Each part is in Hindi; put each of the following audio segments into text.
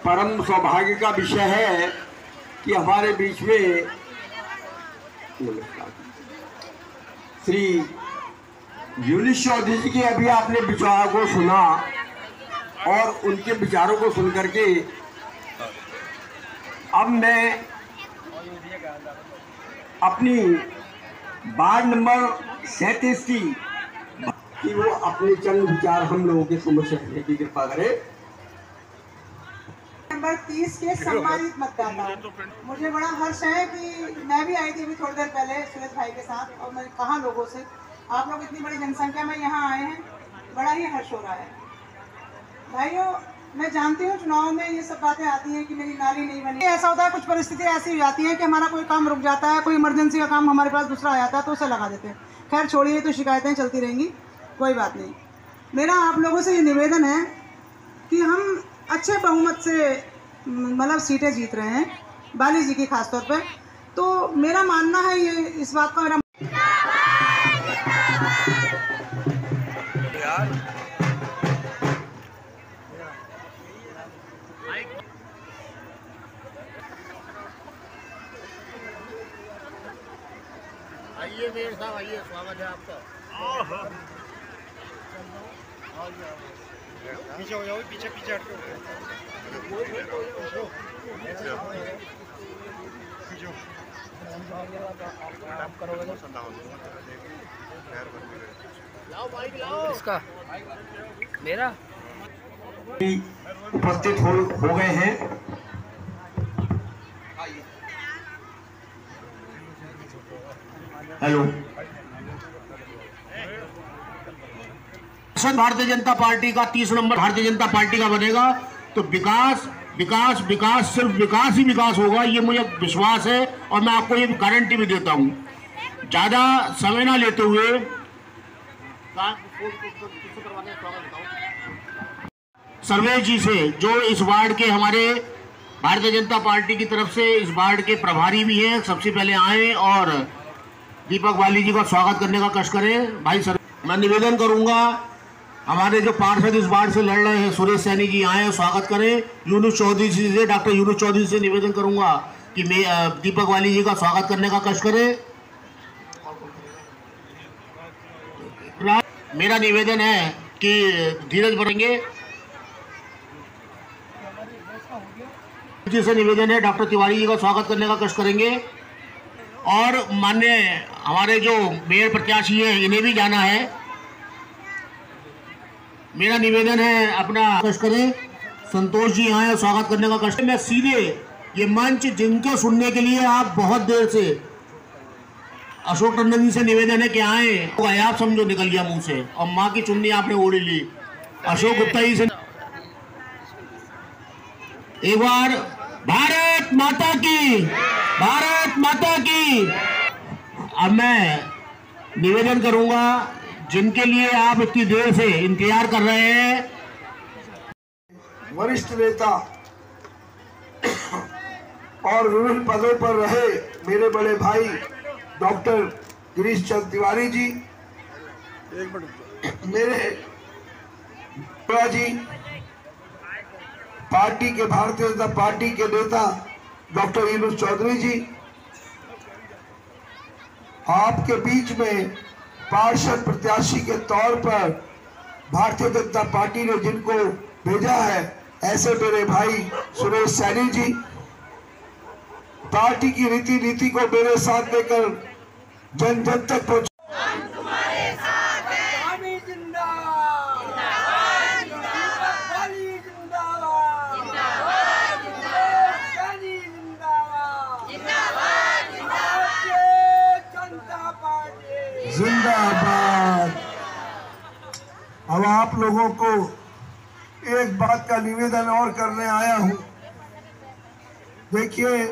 परम सौभाग्य का विषय है कि हमारे बीच में श्री यूनुस चौधरी जी के अभी आपने विचारों को सुना और उनके विचारों को सुनकर के अब मैं अपनी वार्ड नंबर 37 की वो अपने चंद विचार हम लोगों के समक्ष रखने की कृपा करें। नंबर 30 के सम्मानित मतदाता, मुझे बड़ा हर्ष है कि मैं भी आई थी अभी थोड़ी देर पहले सुरेश भाई के साथ और मैं कहा लोगों से, आप लोग इतनी बड़ी जनसंख्या में यहाँ आए हैं, बड़ा ही हर्ष हो रहा है। भाइयों, मैं जानती हूँ चुनाव में ये सब बातें आती हैं कि मेरी नाली नहीं बनी। ऐसा होता है, कुछ परिस्थितियाँ ऐसी हो जाती हैं कि हमारा कोई काम रुक जाता है, कोई इमरजेंसी का काम हमारे पास दूसरा आ जाता है तो उसे लगा देते हैं। खैर छोड़िए, तो शिकायतें चलती रहेंगी, कोई बात नहीं। मेरा आप लोगों से ये निवेदन है कि हम अच्छे बहुमत से मतलब सीटें जीत रहे हैं, बाली जी की खास तौर पर, तो मेरा मानना है ये इस बात का मेरा आइए मेयर साहब, आइए, स्वागत है आपका। पीछे हो जाओ, पीछे पीछे हटो। आप करोगे तो लाओ बाइक लाओ। इसका मेरा उपस्थित हो गए हैं। हेलो, भारतीय जनता पार्टी का 30 नंबर भारतीय जनता पार्टी का बनेगा तो विकास विकास विकास, सिर्फ विकास ही विकास होगा, ये मुझे विश्वास है और मैं आपको ये गारंटी भी देता हूँ। ज़्यादा समय ना लेते हुए सर्वेश जी से, जो इस वार्ड के हमारे भारतीय जनता पार्टी की तरफ से इस वार्ड के प्रभारी भी हैं, सबसे पहले आए और दीपक बाली जी का स्वागत करने का कष्ट करें। भाई सर, मैं निवेदन करूंगा, हमारे जो पार्षद इस वार्ड से लड़ रहे हैं सुरेश सैनी जी आए, स्वागत करें। यूनुस चौधरी जी से, डॉक्टर यूनुस चौधरी से निवेदन करूंगा कि दीपक बाली जी का स्वागत करने का कष्ट करें। मेरा निवेदन है कि धीरज बनेंगे जी से निवेदन है, डॉक्टर तिवारी जी का स्वागत करने का कष्ट करेंगे और माननीय हमारे जो मेयर प्रत्याशी हैं इन्हें भी जाना है। मेरा निवेदन है, अपना कष्ट करें। संतोष जी आए, स्वागत करने का कष्ट। मैं सीधे ये मंच जिनके सुनने के लिए आप बहुत देर से, अशोक टंडन जी से निवेदन है कि आए, तो आप समझो निकल गया मुंह से और माँ की चुन्नी आपने ओढ़ ली। अशोक गुप्ता जी से एक बार भारत माता की, भारत माता की। अब मैं निवेदन करूंगा, जिनके लिए आप इतनी देर से इंतजार कर रहे हैं, वरिष्ठ नेता और विभिन्न पदों पर रहे मेरे बड़े भाई डॉक्टर गिरीश चंद्र तिवारी जी, मेरे जी पार्टी के, भारतीय जनता पार्टी के नेता डॉक्टर यूनुस चौधरी जी, आपके बीच में पार्षद प्रत्याशी के तौर पर भारतीय जनता पार्टी ने जिनको भेजा है, ऐसे मेरे भाई सुरेश सैनी जी, पार्टी की रीति नीति को मेरे साथ लेकर जन जन तक पहुंच। जिंदाबाद। अब आप लोगों को एक बात का निवेदन और करने आया हूं। देखिए,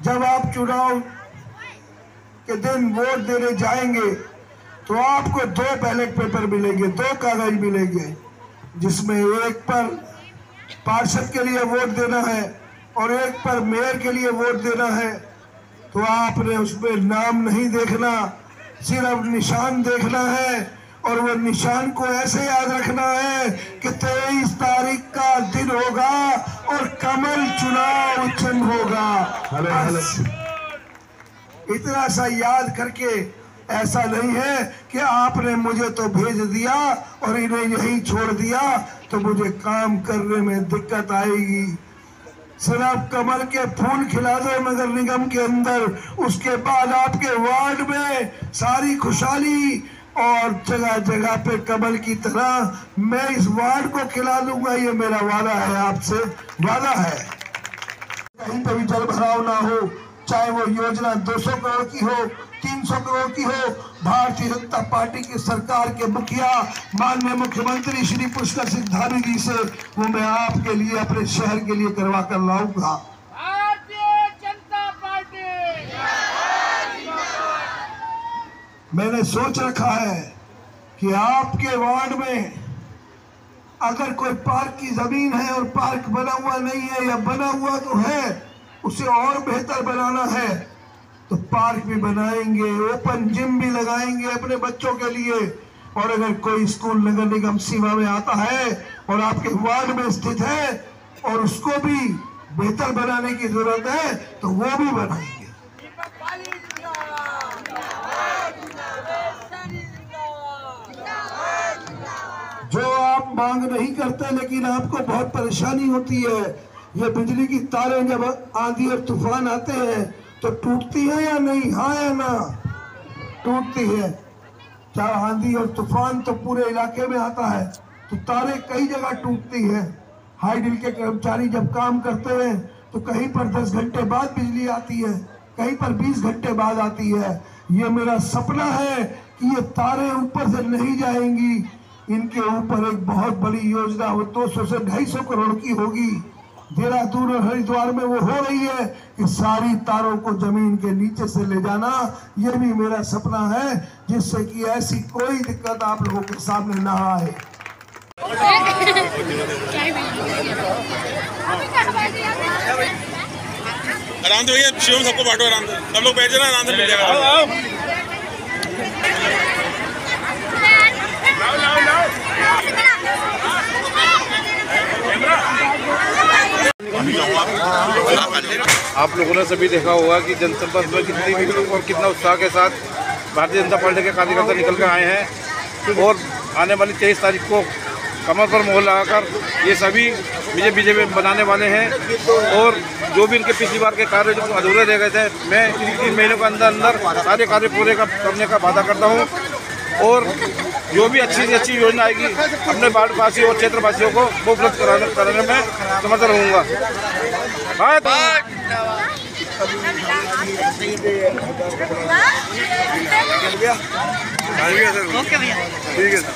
जब आप चुनाव के दिन वोट देने जाएंगे तो आपको 2 बैलेट पेपर मिलेंगे, 2 कागज मिलेंगे, जिसमें एक पर पार्षद के लिए वोट देना है और एक पर मेयर के लिए वोट देना है। तो आपने उसमें नाम नहीं देखना, सिर्फ निशान देखना है और वो निशान को ऐसे याद रखना है कि 23 तारीख का दिन होगा हेलो इतना सा याद करके ऐसा नहीं है कि आपने मुझे तो भेज दिया और इन्हें यहीं छोड़ दिया तो मुझे काम करने में दिक्कत आएगी। सिर्फ कमल के फूल खिला दो नगर निगम के अंदर, उसके बाद आपके वार्ड में सारी खुशहाली और जगह जगह पे कमल की तरह मैं इस वार्ड को खिला दूंगा। ये मेरा वादा है, आपसे वादा है। कहीं पे भी जल भराव ना हो, चाहे वो योजना 200 करोड़ की हो, 300 करोड़ की हो। भारतीय जनता पार्टी की सरकार के मुखिया माननीय मुख्यमंत्री श्री पुष्कर सिंह धामी जी से वो मैं आपके लिए, अपने शहर के लिए करवा कर लाऊंगा। भारतीय जनता पार्टी मैंने सोच रखा है कि आपके वार्ड में अगर कोई पार्क की जमीन है और पार्क बना हुआ नहीं है या बना हुआ तो है, उसे और बेहतर बनाना है तो पार्क भी बनाएंगे, ओपन जिम भी लगाएंगे अपने बच्चों के लिए। और अगर कोई स्कूल नगर निगम सीमा में आता है और आपके वार्ड में स्थित है और उसको भी बेहतर बनाने की जरूरत है तो वो भी बनाएंगे। जो आप मांग नहीं करते लेकिन आपको बहुत परेशानी होती है, ये बिजली की तारें जब आंधी और तूफान आते हैं तो टूटती है या नहीं? हाँ या ना? टूटती है। चाहे आंधी और तूफान तो पूरे इलाके में आता है तो तारें कई जगह टूटती है। हाईडिल के कर्मचारी जब काम करते हैं तो कहीं पर 10 घंटे बाद बिजली आती है, कहीं पर 20 घंटे बाद आती है। ये मेरा सपना है कि ये तारें ऊपर से नहीं जाएंगी, इनके ऊपर एक बहुत बड़ी योजना वो 200 से 250 करोड़ की होगी। देहरादून और हरिद्वार में वो हो रही है कि सारी तारों को जमीन के नीचे से ले जाना। ये भी मेरा सपना है जिससे कि ऐसी कोई दिक्कत आप लोगों के सामने ना आए। आराम से भैया, शिवम सबको बांटो आराम से, सब लोग बैठ जाना, आराम से मिल जाएगा। आप लोगों ने सभी देखा होगा कि जनसंपर्क में कितनी और कितना उत्साह के साथ भारतीय जनता पार्टी के कार्यकर्ता निकल कर आए हैं और आने वाली 23 तारीख को कमर पर मोहर लगाकर ये सभी बीजेपी बनाने वाले हैं। और जो भी इनके पिछली बार के कार्य जो अधूरे रह गए थे, मैं इन 3 महीनों के अंदर सारे कार्य पूरे करने का वादा करता हूँ और जो भी अच्छी से अच्छी योजना आएगी अपने वार्डवासी और क्षेत्रवासियों को वो उपलब्ध कराने में समर्थ रहूँगा। ठीक है सर।